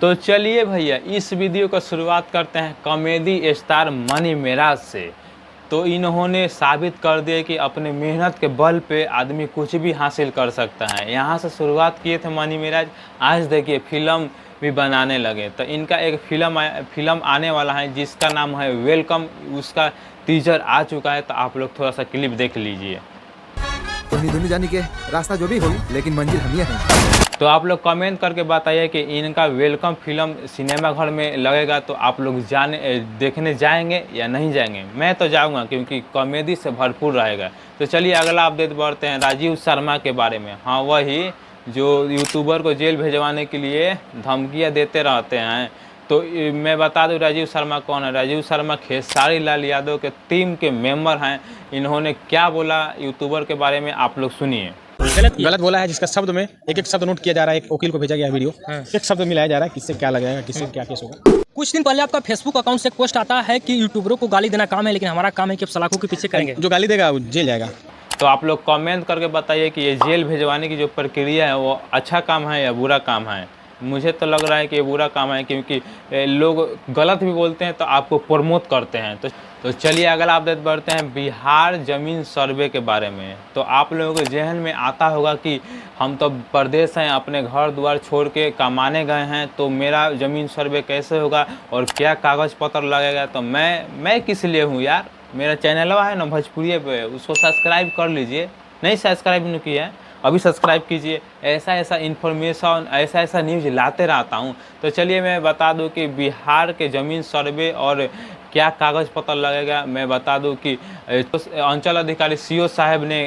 तो चलिए भैया इस वीडियो का शुरुआत करते हैं कॉमेडी स्टार मनी मेराज से। तो इन्होंने साबित कर दिया कि अपने मेहनत के बल पे आदमी कुछ भी हासिल कर सकता है। यहाँ से शुरुआत किए थे मनी मेराज, आज देखिए फिल्म भी बनाने लगे। तो इनका एक फिल्म आने वाला है जिसका नाम है वेलकम। उसका टीजर आ चुका है, तो आप लोग थोड़ा सा क्लिप देख लीजिए। दुनिया जाने के रास्ता जो भी हो, लेकिन मंजिल हम ही हैं। तो आप लोग कमेंट करके बताइए कि इनका वेलकम फिल्म सिनेमा घर में लगेगा तो आप लोग देखने जाएंगे या नहीं जाएंगे। मैं तो जाऊंगा क्योंकि कॉमेडी से भरपूर रहेगा। तो चलिए अगला अपडेट बढ़ते हैं राजीव शर्मा के बारे में। हाँ, वही जो यूट्यूबर को जेल भेजवाने के लिए धमकियाँ देते रहते हैं। तो मैं बता दूं राजीव शर्मा कौन है। राजीव शर्मा खेसारी लाल यादव के टीम के मेंबर हैं। इन्होंने क्या बोला यूट्यूबर के बारे में आप लोग सुनिए। गलत बोला है, जिसका शब्द में एक एक शब्द नोट किया जा रहा है। एक वकील को भेजा गया वीडियो, एक शब्द मिलाया जा रहा है, किससे क्या लगेगा, किससे क्या केस होगा। कुछ दिन पहले आपका फेसबुक अकाउंट से एक पोस्ट आता है कि यूट्यूबरों को गाली देना काम है, लेकिन हमारा काम है कि सलाखों के पीछे करेंगे। जो गाली देगा वो जेल जाएगा। तो आप लोग कमेंट करके बताइए कि ये जेल भेजवाने की जो प्रक्रिया है वो अच्छा काम है या बुरा काम है। मुझे तो लग रहा है कि ये बुरा काम है, क्योंकि लोग गलत भी बोलते हैं तो आपको प्रमोट करते हैं। तो चलिए अगला अपडेट बढ़ते हैं बिहार ज़मीन सर्वे के बारे में। तो आप लोगों के जहन में आता होगा कि हम तो परदेश हैं, अपने घर द्वार छोड़ के कमाने गए हैं, तो मेरा ज़मीन सर्वे कैसे होगा और क्या कागज़ पत्र लगेगा। तो मैं किस लिए हूँ यार। मेरा चैनल है ना भोजपुरी पे, उसको सब्सक्राइब कर लीजिए। नहीं सब्सक्राइब नहीं किया है अभी सब्सक्राइब कीजिए। ऐसा इन्फॉर्मेशन, ऐसा न्यूज़ लाते रहता हूँ। तो चलिए मैं बता दूं कि बिहार के ज़मीन सर्वे और क्या कागज़ पत्र लगेगा। मैं बता दूं कि अंचल अधिकारी सीओ साहब ने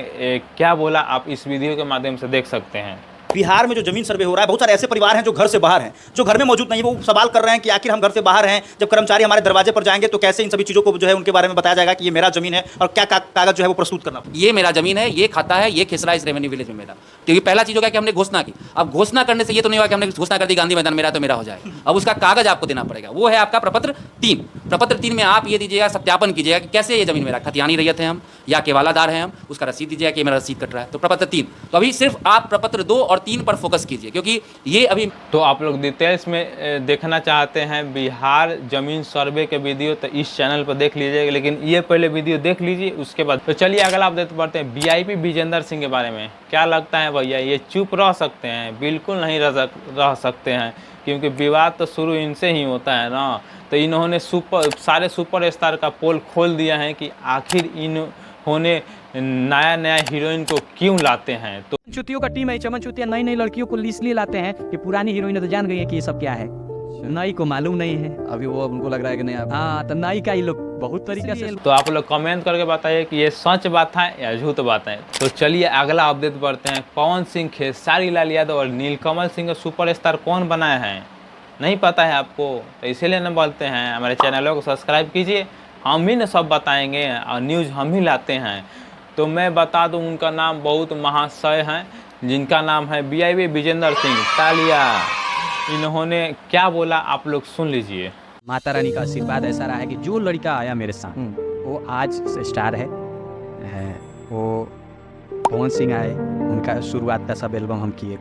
क्या बोला, आप इस वीडियो के माध्यम से देख सकते हैं। बिहार में जो जमीन सर्वे हो रहा है, बहुत सारे ऐसे परिवार हैं जो घर से बाहर हैं, जो घर में मौजूद नहीं है। वो सवाल कर रहे हैं कि आखिर हम घर से बाहर हैं, जब कर्मचारी हमारे दरवाजे पर जाएंगे तो कैसे इन सभी चीज़ों को जो है उनके बारे में बताया जाएगा कि ये मेरा जमीन है और क्या कागज जो है वो प्रस्तुत करना। ये मेरा जमीन है, ये खाता है, ये खेसरा इस रेवेन्यू विलेज में मेरा। क्योंकि पहला चीज़ हो गया कि हमने घोषणा की। अब घोषणा करने से ये तो नहीं हुआ कि हमने घोषणा कर दी गांधी मैदान मेरा तो मेरा हो जाए। अब उसका कागज आपको देना पड़ेगा, वो है आपका प्रपत्र 3। प्रपत्र 3 में आप ये दीजिएगा, सत्यापन कीजिएगा कि कैसे ये जमीन मेरा, खतियानी रैयत है हम या केवालादार हैं हम, उसका रसीद दीजिएगा कि मेरा रसीद कट रहा है। तो प्रपत्र 3। तो अभी सिर्फ आप प्रपत्र 2 और 3 पर फोकस कीजिए, क्योंकि ये अभी। तो आप लोग डिटेल्स में देखना चाहते हैं बिहार जमीन सर्वे के वीडियो, तो इस चैनल पर देख लीजिएगा, लेकिन ये पहले वीडियो देख लीजिए उसके बाद। तो चलिए अगला आप देखते बढ़ते हैं VIP विजेंद्र सिंह के बारे में। क्या लगता है भैया, ये चुप रह सकते हैं? बिल्कुल नहीं रह सकते हैं, क्योंकि विवाद तो शुरू इनसे ही होता है ना। तो इन्होंने सारे सुपर स्टार का पोल खोल दिया है कि आखिर इन्होंने नया हीरोइन को क्यों लाते हैं। तो चुतियों का टीम है, चमन चुतिया नई लड़कियों को इसलिए लाते हैं कि पुरानी हीरोइन तो जान गई है कि ये सब क्या है, नई को मालूम नहीं है। अभी वो उनको लग रहा है कि नहीं। हाँ, तो नई का ये लोग बहुत तरीका से। तो आप लोग कमेंट करके बताइए कि ये सच बात है या झूठ बात है। तो चलिए अगला अपडेट बढ़ते हैं। पवन सिंह, खेसारी लाल यादव और नीलकमल सिंह को सुपरस्टार कौन बनाए हैं, नहीं पता है आपको? तो इसीलिए न बोलते हैं हमारे चैनलों को सब्सक्राइब कीजिए, हम ही न सब बताएंगे और न्यूज़ हम ही लाते हैं। तो मैं बता दूं उनका नाम बहुत महाशय हैं, जिनका नाम है VIP विजेंद्र सिंह। तालिया। इन्होंने क्या बोला आप लोग सुन लीजिए। माता रानी का आशीर्वाद ऐसा रहा है कि जो लड़का आया मेरे साथ वो आज से स्टार है। वो पवन सिंह आए, उनका शुरुआत का सब एल्बम हम किए।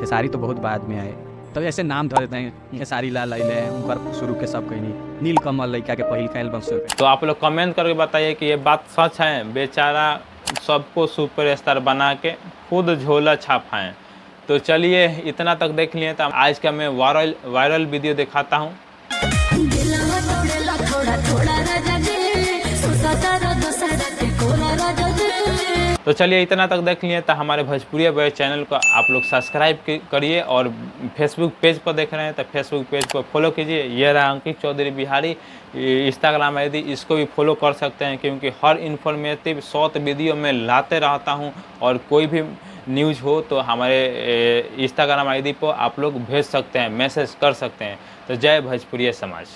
खेसारी तो बहुत बाद में आए, तो ऐसे नाम धर देते हैं। खेसारी लाल आइले उनका शुरू के सब कहीं नहीं। नीलकमल लड़का के पहल का एल्बम शुरू। तो आप लोग कमेंट करके बताइए कि ये बात सच है। बेचारा सबको सुपरस्टार बना के खुद झोला छापाएं। तो चलिए इतना तक देख लिए, तो आज का मैं वायरल वीडियो दिखाता हूँ। तो चलिए इतना तक देख लिए, तो हमारे भोजपुरी बॉय चैनल को आप लोग सब्सक्राइब करिए, और फेसबुक पेज पर देख रहे हैं तो फेसबुक पेज को फॉलो कीजिए। ये रहा अंकित चौधरी बिहारी इंस्टाग्राम ID, इसको भी फॉलो कर सकते हैं, क्योंकि हर इन्फॉर्मेटिव शॉर्ट वीडियो में लाते रहता हूं। और कोई भी न्यूज़ हो तो हमारे इंस्टाग्राम ID पर आप लोग भेज सकते हैं, मैसेज कर सकते हैं। तो जय भोजपुरी समाज।